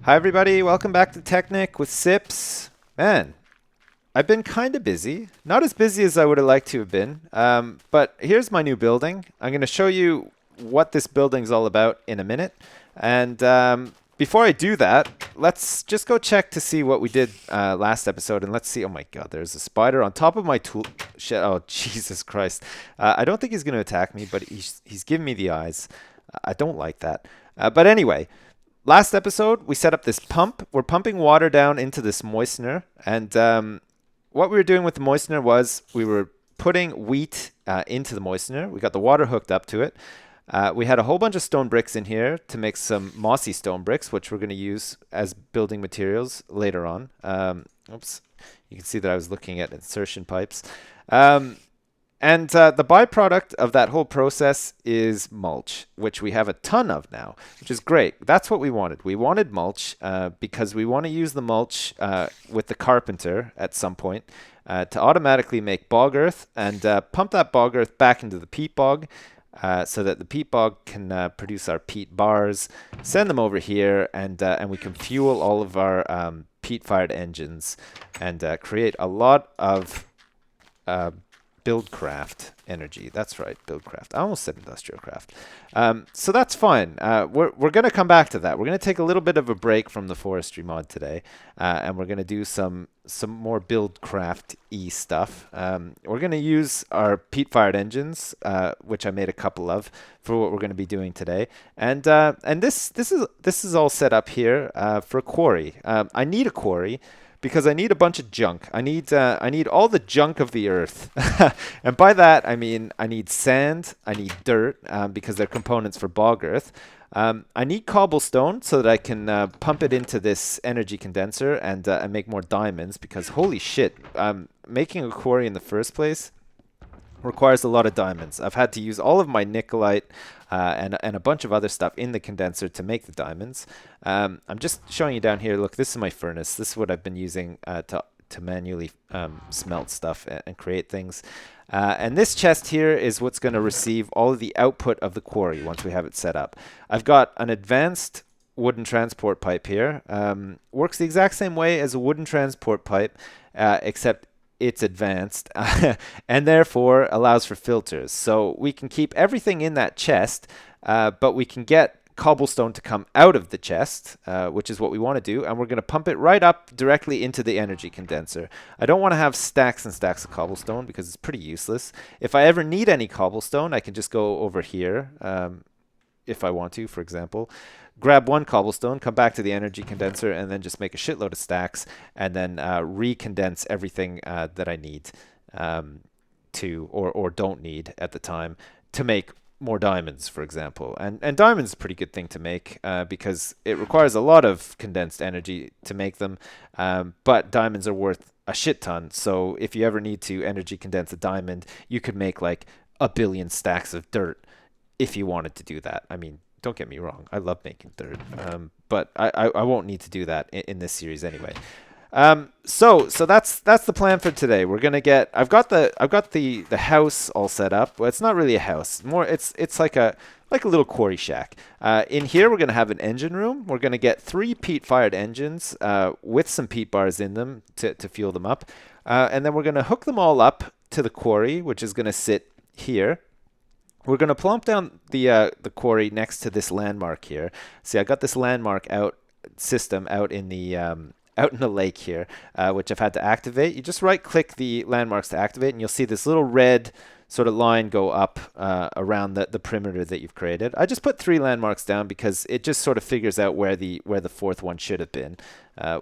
Hi everybody, welcome back to Technic with Sips. Man, I've been kind of busy. Not as busy as I would have liked to have been. But here's my new building. I'm going to show you what this building's all about in a minute. And before I do that, let's just go check to see what we did last episode. And let's see. Oh my God, there's a spider on top of my tool. Shit. Oh, Jesus Christ. I don't think he's going to attack me, but he's giving me the eyes. I don't like that. But anyway. Last episode, we set up this pump. We're pumping water down into this moistener. And what we were doing with the moistener was we were putting wheat into the moistener. We got the water hooked up to it. We had a whole bunch of stone bricks in here to make some mossy stone bricks, which we're going to use as building materials later on. Oops. You can see that I was looking at insertion pipes. And the byproduct of that whole process is mulch, which we have a ton of now, which is great. That's what we wanted. We wanted mulch because we want to use the mulch with the carpenter at some point to automatically make bog earth and pump that bog earth back into the peat bog so that the peat bog can produce our peat bars, send them over here, and we can fuel all of our peat-fired engines and create a lot of buildcraft energy. That's right, buildcraft. I almost said industrial craft. So that's fine. We're going to come back to that. We're going to take a little bit of a break from the forestry mod today, and we're going to do some more buildcraft-y stuff. We're going to use our peat-fired engines, which I made a couple of, for what we're going to be doing today. And this is all set up here for a quarry. I need a quarry because I need a bunch of junk. I need all the junk of the earth. And by that, I mean I need sand, I need dirt, because they're components for bog earth. I need cobblestone so that I can pump it into this energy condenser and make more diamonds, because holy shit, making a quarry in the first place requires a lot of diamonds. I've had to use all of my nickelite and a bunch of other stuff in the condenser to make the diamonds. I'm just showing you down here. Look, this is my furnace. This is what I've been using to manually smelt stuff and create things. And this chest here is what's going to receive all of the output of the quarry once we have it set up. I've got an advanced wooden transport pipe here. Works the exact same way as a wooden transport pipe, except it's advanced and therefore allows for filters. So we can keep everything in that chest, but we can get cobblestone to come out of the chest, which is what we want to do, and we're going to pump it right up directly into the energy condenser. I don't want to have stacks and stacks of cobblestone because it's pretty useless. If I ever need any cobblestone, I can just go over here, if I want to, for example, grab one cobblestone, come back to the energy condenser, and then just make a shitload of stacks, and then recondense everything that I need to, or don't need at the time, to make more diamonds, for example. And diamonds is a pretty good thing to make because it requires a lot of condensed energy to make them, but diamonds are worth a shit ton. So if you ever need to energy condense a diamond, you could make like a billion stacks of dirt if you wanted to do that. I mean, don't get me wrong, I love making dirt, but I won't need to do that in this series anyway. So that's the plan for today. We're gonna get. I've got the house all set up. Well, it's not really a house. More, it's like a little quarry shack. In here, we're gonna have an engine room. We're gonna get 3 peat-fired engines with some peat bars in them to fuel them up, and then we're gonna hook them all up to the quarry, which is gonna sit here. We're going to plump down the quarry next to this landmark here. See, I got this landmark system out in the lake here, which I've had to activate. You just right-click the landmarks to activate, and you'll see this little red sort of line go up around the perimeter that you've created. I just put 3 landmarks down because it just sort of figures out where the 4th one should have been,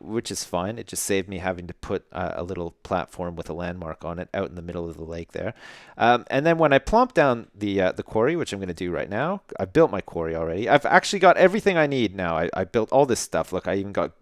which is fine. It just saved me having to put a little platform with a landmark on it out in the middle of the lake there. And then when I plump down the quarry, which I'm going to do right now, I built my quarry already. I've actually got everything I need now. I built all this stuff. Look, I even got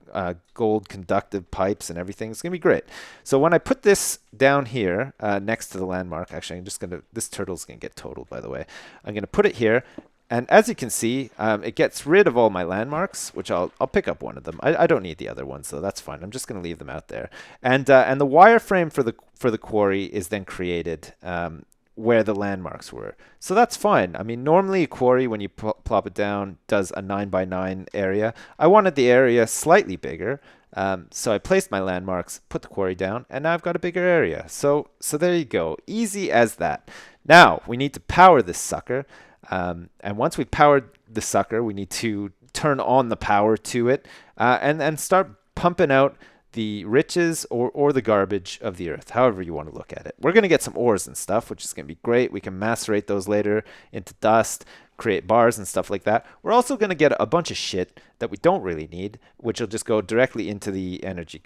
gold conductive pipes and everything. It's going to be great. So when I put this down here next to the landmark, actually, this turtle's going to get totaled, by the way. I'm going to put it here. And as you can see, it gets rid of all my landmarks, which I'll pick up one of them. I don't need the other ones, so that's fine. I'm just going to leave them out there. And the wireframe for the quarry is then created where the landmarks were. So that's fine. I mean, normally a quarry, when you plop it down, does a 9 by 9 area. I wanted the area slightly bigger. So I placed my landmarks, put the quarry down, and now I've got a bigger area. So there you go. Easy as that. Now we need to power this sucker. And once we powered the sucker, we need to turn on the power to it and start pumping out the riches or the garbage of the earth, however you want to look at it. We're going to get some ores and stuff, which is going to be great. We can macerate those later into dust, create bars and stuff like that. We're also going to get a bunch of shit that we don't really need, which will just go directly into the energy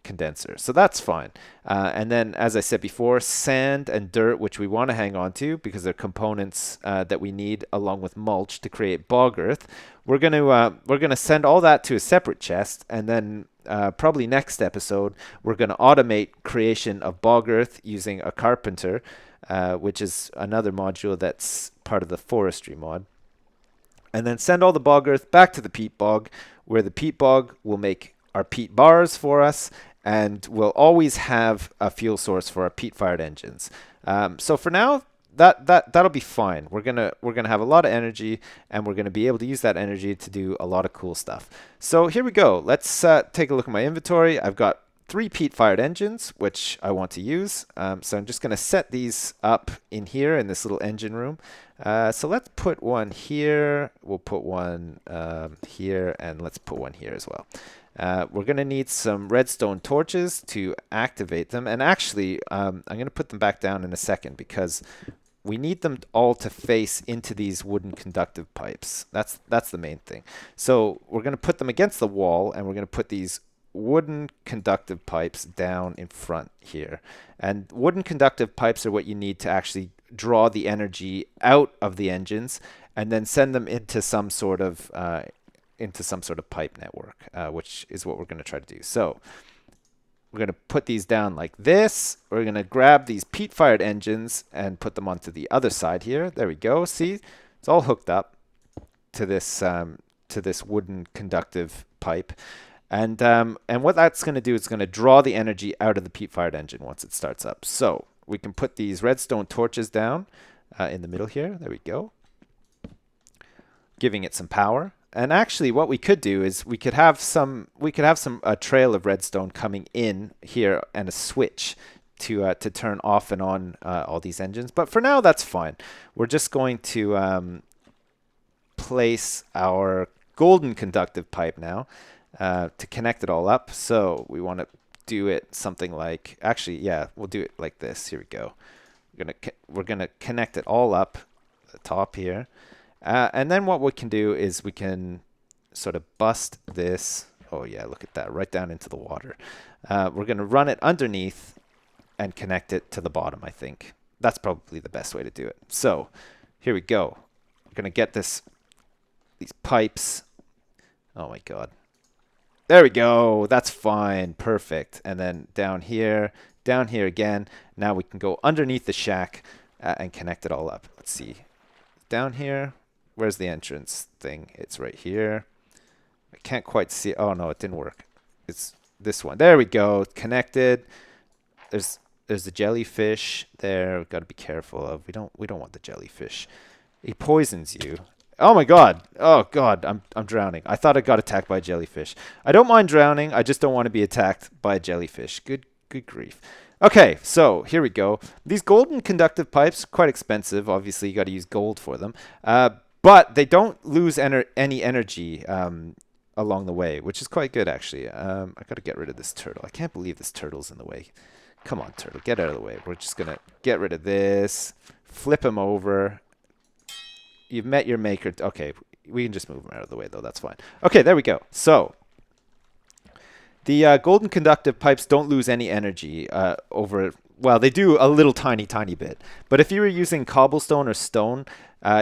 condenser. So that's fine. And then, as I said before, sand and dirt, which we want to hang on to because they're components that we need along with mulch to create bog earth. We're gonna send all that to a separate chest, and then probably next episode we're gonna automate creation of bog earth using a carpenter, which is another module that's part of the forestry mod. And then send all the bog earth back to the peat bog, where the peat bog will make our peat bars for us, and we'll always have a fuel source for our peat-fired engines. So for now, that'll be fine. We're gonna have a lot of energy, and we're gonna be able to use that energy to do a lot of cool stuff. So here we go. Let's take a look at my inventory. I've got 3 peat-fired engines, which I want to use. So I'm just gonna set these up in here in this little engine room. So let's put one here. We'll put one here, and let's put one here as well. We're going to need some redstone torches to activate them. And actually, I'm going to put them back down in a second because we need them all to face into these wooden conductive pipes. That's the main thing. So we're going to put them against the wall, and we're going to put these wooden conductive pipes down in front here. And wooden conductive pipes are what you need to actually draw the energy out of the engines and then send them into some sort of pipe network, which is what we're going to try to do. So we're going to put these down like this. We're going to grab these peat-fired engines and put them onto the other side here. There we go. See, it's all hooked up to this wooden conductive pipe. And what that's going to do is going to draw the energy out of the peat-fired engine once it starts up. So we can put these redstone torches down in the middle here. There we go. Giving it some power. And actually, what we could do is we could have a trail of redstone coming in here and a switch to turn off and on all these engines. But for now, that's fine. We're just going to place our golden conductive pipe now to connect it all up. So we want to do it something like, actually, yeah, we'll do it like this. Here we go. We're gonna connect it all up at the top here. And then what we can do is we can sort of bust this. Oh yeah, look at that, right down into the water. We're going to run it underneath and connect it to the bottom, I think. That's probably the best way to do it. So here we go. We're going to get these pipes. Oh my God. There we go. That's fine. Perfect. And then down here again. Now we can go underneath the shack and connect it all up. Let's see. Down here. Where's the entrance thing? It's right here. I can't quite see. Oh no, it didn't work. It's this one. There we go. Connected. There's the jellyfish there. We've got to be careful of. We don't want the jellyfish. He poisons you. Oh my God. Oh God. I'm drowning. I thought I got attacked by a jellyfish. I don't mind drowning. I just don't want to be attacked by a jellyfish. Good grief. Okay, so here we go. These golden conductive pipes, quite expensive. Obviously, you got to use gold for them. But they don't lose any energy along the way, which is quite good, actually. I got to get rid of this turtle. I can't believe this turtle's in the way. Come on, turtle, get out of the way. We're just going to get rid of this, flip him over. You've met your maker. Okay, we can just move him out of the way, though. That's fine. Okay, there we go. So the golden conductive pipes don't lose any energy over. Well, they do a little tiny bit. But if you were using cobblestone or stone,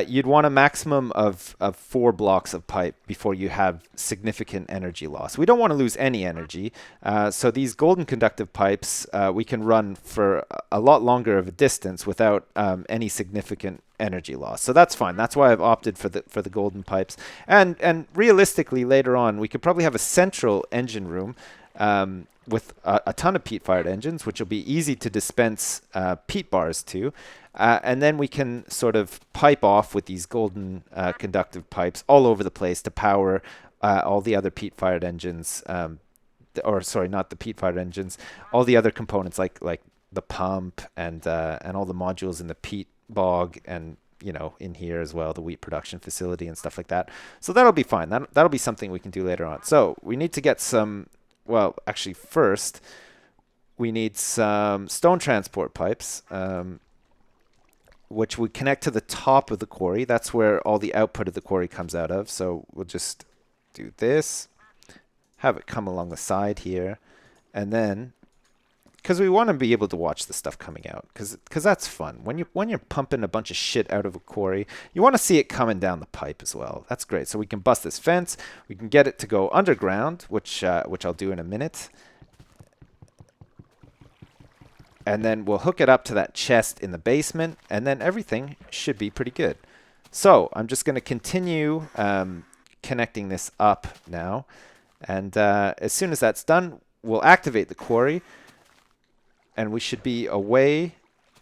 you'd want a maximum of 4 blocks of pipe before you have significant energy loss. We don't want to lose any energy. So these golden conductive pipes, we can run for a lot longer of a distance without any significant energy loss. So that's fine. That's why I've opted for the golden pipes. And realistically, later on, we could probably have a central engine room with a ton of peat-fired engines, which will be easy to dispense peat bars to. And then we can sort of pipe off with these golden conductive pipes all over the place to power all the other peat-fired engines, or sorry, not the peat-fired engines, all the other components like the pump and all the modules in the peat bog, and in here as well, the wheat production facility and stuff like that. So that'll be fine. That'll be something we can do later on. So we need to get some. Well, actually, first we need some stone transport pipes, which we connect to the top of the quarry. That's where all the output of the quarry comes out of. So we'll just do this, have it come along the side here, and then, because we want to be able to watch the stuff coming out, because that's fun. When you're pumping a bunch of shit out of a quarry, you want to see it coming down the pipe as well. That's great. So we can bust this fence. We can get it to go underground, which I'll do in a minute. And then we'll hook it up to that chest in the basement, and then everything should be pretty good. So I'm just going to continue connecting this up now. And as soon as that's done, we'll activate the quarry. And we should be away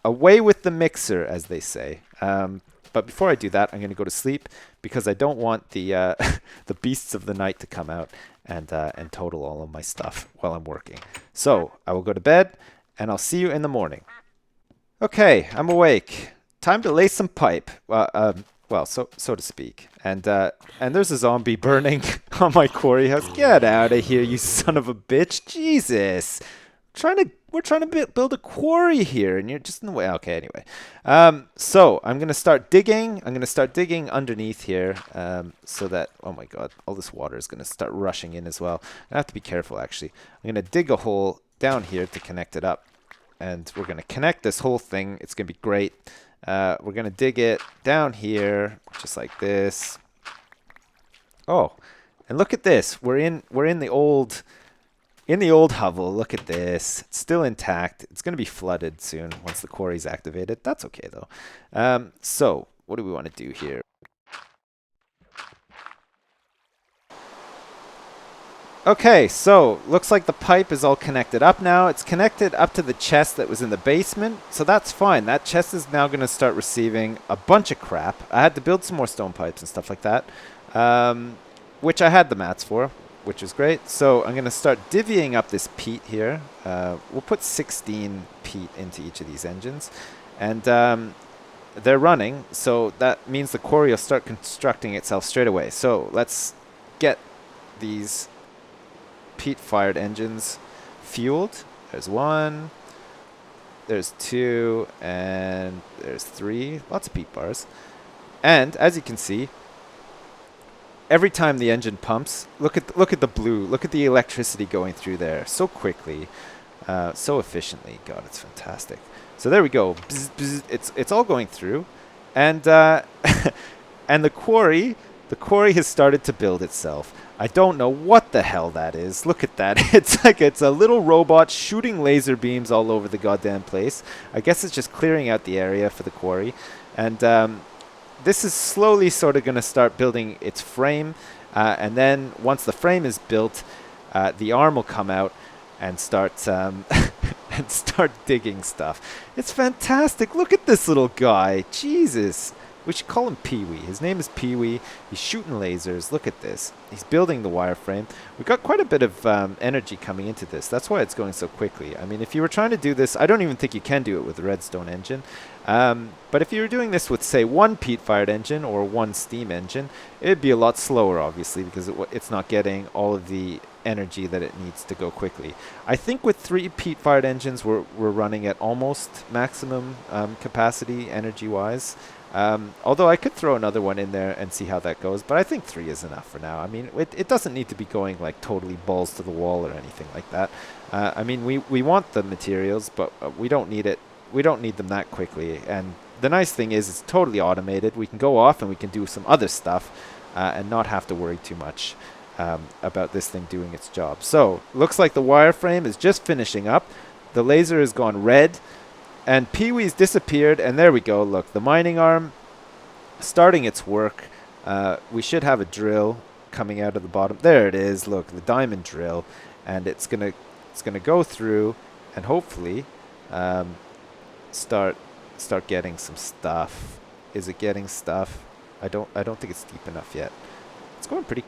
with the mixer, as they say. But before I do that, I'm going to go to sleep because I don't want the the beasts of the night to come out and total all of my stuff while I'm working. So I will go to bed, and I'll see you in the morning. Okay, I'm awake. Time to lay some pipe. Well, so to speak. And there's a zombie burning on my quarry house. Get out of here, you son of a bitch! Jesus. We're trying to build a quarry here, and you're just in the way. Okay, anyway. So I'm going to start digging. I'm going to start digging underneath here so that, oh my god, all this water is going to start rushing in as well. I have to be careful, actually. I'm going to dig a hole down here to connect it up, and we're going to connect this whole thing. It's going to be great. We're going to dig it down here, just like this. Oh, and look at this. We're in the old... In the old hovel, look at this. It's still intact. It's going to be flooded soon once the quarry's activated. That's okay, though. So, what do we want to do here? Okay, so looks like the pipe is all connected up now. It's connected up to the chest that was in the basement, so that's fine. That chest is now going to start receiving a bunch of crap. I had to build some more stone pipes and stuff like that, which I had the mats for, which is great. So I'm going to start divvying up this peat here. We'll put 16 peat into each of these engines. And they're running, so that means the quarry will start constructing itself straight away. So let's get these peat-fired engines fueled. There's one, there's two, and there's three. Lots of peat bars. And as you can see, every time the engine pumps, look at the blue. Look at the electricity going through there so quickly, so efficiently. God, it's fantastic. So there we go. Bzz, bzz. It's all going through, and and the quarry has started to build itself. I don't know what the hell that is. Look at that. It's like it's a little robot shooting laser beams all over the goddamn place. I guess it's just clearing out the area for the quarry, and this is slowly sort of going to start building its frame, and then once the frame is built, the arm will come out and start and start digging stuff. It's fantastic. Look at this little guy. Jesus. We should call him Pee-wee. His name is Pee-wee. He's shooting lasers. Look at this. He's building the wireframe. We've got quite a bit of energy coming into this. That's why it's going so quickly. I mean, if you were trying to do this, I don't even think you can do it with the redstone engine. But if you were doing this with, say, one peat-fired engine or one steam engine, it'd be a lot slower, obviously, because it's not getting all of the energy that it needs to go quickly. I think with 3 peat-fired engines, we're running at almost maximum capacity energy-wise. Although I could throw another one in there and see how that goes, but I think 3 is enough for now. I mean, it doesn't need to be going like totally balls to the wall or anything like that. I mean, we want the materials, but we don't need it. We don't need them that quickly. And the nice thing is it's totally automated. We can go off and we can do some other stuff and not have to worry too much about this thing doing its job. So looks like the wireframe is just finishing up. The laser has gone red. And Pee-wee's disappeared, and there we go. Look, the mining arm starting its work. We should have a drill coming out of the bottom. There it is. Look, the diamond drill, and it's gonna go through, and hopefully, start getting some stuff. Is it getting stuff? I don't think it's deep enough yet. It's going pretty.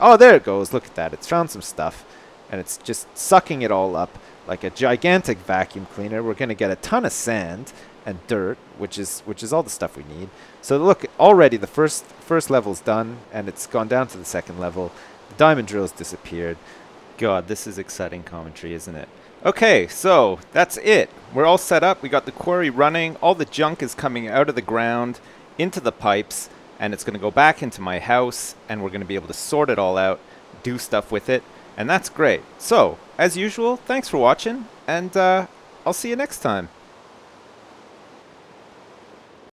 Oh, there it goes. Look at that. It's found some stuff, and it's just sucking it all up like a gigantic vacuum cleaner. We're gonna get a ton of sand and dirt, which is all the stuff we need. So look, already the first level's done, and it's gone down to the second level. The diamond drill's disappeared. God, this is exciting commentary, isn't it? Okay, so that's it. We're all set up. We got the quarry running. All the junk is coming out of the ground into the pipes, and it's going to go back into my house, and we're going to be able to sort it all out, do stuff with it, and that's great. So, as usual, thanks for watching, and I'll see you next time.